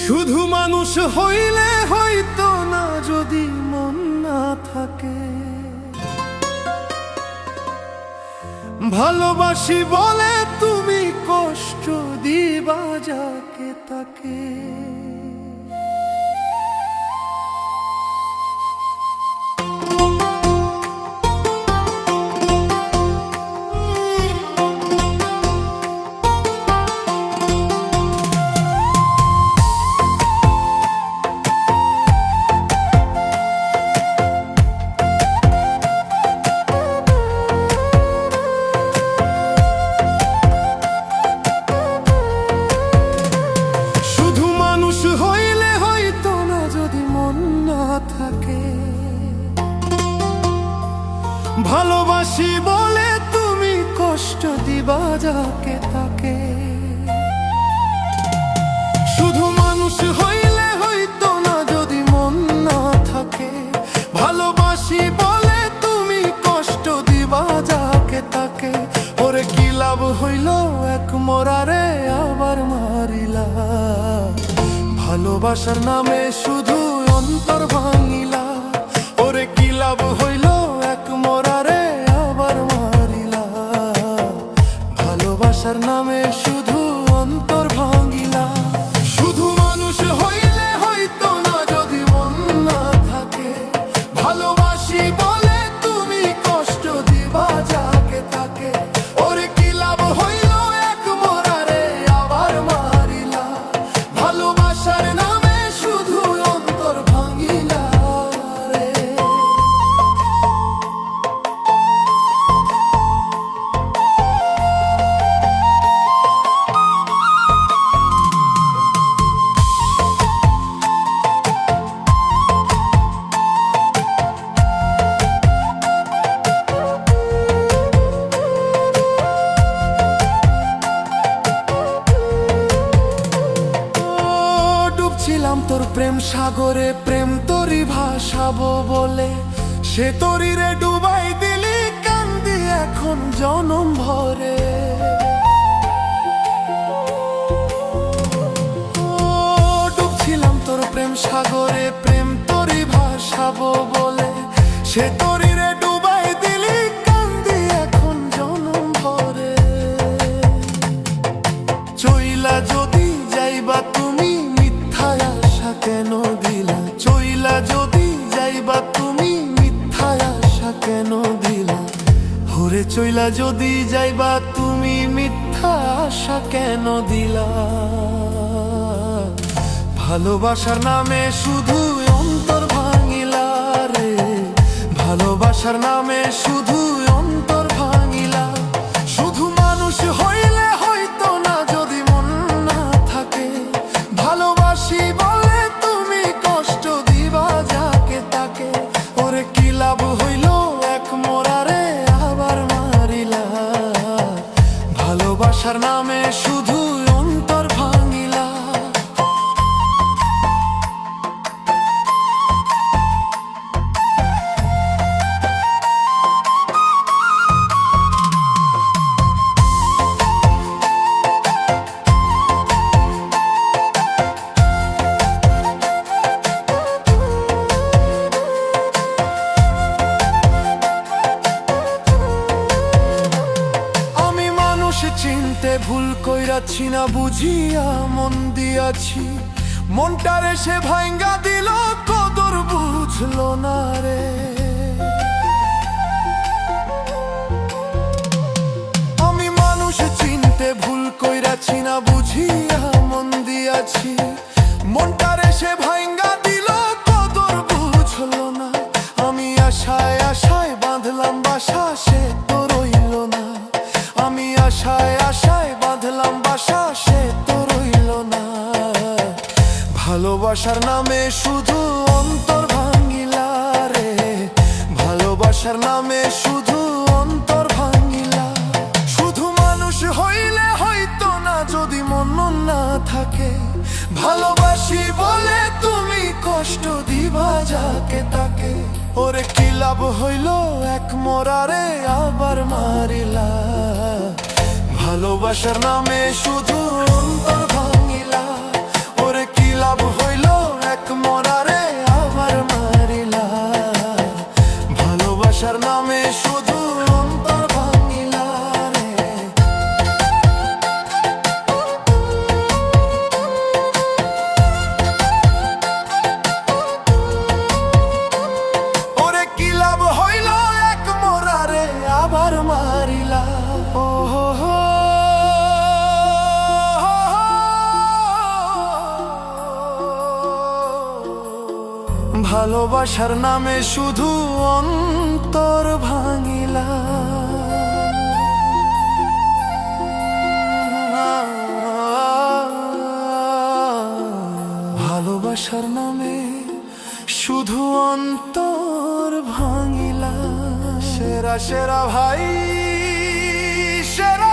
শুধু মানুষ হইলে হয়তো না যদি মন না থাকে, ভালোবাসি বলে তুমি কষ্ট দিবা যাকে তাকে। ভালোবাসি বলে তুমি কষ্ট দিবা যাকে তাকে, শুধু মানুষ হইলে হইতো না যদি মন না থাকে। ভালোবাসি বলে তুমি কষ্ট দিবা যাকে তাকে, ওরে কি লাভ হইল এক মরারে আবার মারিলা। ভালোবাসার নামে শুধু অন্তর ভাঙিলা, ওরে কি লাভ হইল এক মরারে আবার মারিলা। ভালোবাসার নামে শুধু অন্তর ভাঙিলা। শুধু মানুষ হইলে হয়তো না যদি মন না থাকে, ভালোবাসি বলে তুমি কষ্ট দিবা যাকে তাকে, ওরে কি লাভ হইল এক মরারে আবার মারিলা। ভালোবাসার নামে শুধু অন্তর ভাঙিলা রে। ছিলাম তোর প্রেম সাগরে, প্রেম তোরই ভাসাবো বলে, সে তোরই রে ডুবাই দিলি কান্দি এখন জনম ভরে। ডুবছিলাম তোর প্রেম সাগরে, প্রেম তোরই ভাসাবো বলে, সে তোরই রে ডুবাই দিলি কান্দি এখন জনম ভরে। চইলা যদি যাইবা তুমি কেন দিলা, চইলা যদি যাইবা তুমি মিথ্যা আশা কেন দিলা। ওরে চইলা যদি যাইবা তুমি মিথ্যা আশা কেন দিলা। ভালোবাসার নামে শুধু অন্তর ভাঙিলা রে, ভালোবাসার নামে শুধু অন্তর ভাঙিলা। শুধু মানুষ হইলে হয়তো না যদি মন না থাকে, ভালোবাসি বলে তুমি কষ্ট দিবা যাকে তাকে, ওরে কি লাভ হইল এক মরারে আবার মারিলা। ভালোবাসার নামে শুধু অন্তর ভাঙিলা। চিনতে ভুল কইরাছি না বুঝিয়া মন দিয়াছি, মনটারে সে ভাঙ্গা দিল কদর বুঝলো না রে। আমি মানুষ চিনতে ভুল কইরাছি না বুঝিয়া মন দিয়াছি, মনটারে সে ভাঙ্গা দিল কদর বুঝলো না। আমি আশায় আশায় বাঁধলাম বাসা, সে তো রইল না। আমি আশায় আশায় বাঁধলাম বাসা, সে তো রইল না। ভালোবাসার নামে শুধু অন্তর ভাঙিলা রে, ভালোবাসার নামে শুধু অন্তর ভাঙিলা। শুধু মানুষ হইলে হয়তো না যদি মন না থাকে, ভালোবাসি বলে তুমি কষ্ট দিবা যাকে তাকে, ওরে কি লাভ হইল এক মরারে আবার মারিলা। ভালোবাসার নামে শুধু অন্তর ভাঙিলা, ওরে কি লাভ ভালোবাসার নামে শুধু অন্তর ভাঙিলা। ভালোবাসার নামে শুধু অন্তর ভাঙিলা। সেরা সেরা ভাই সেরা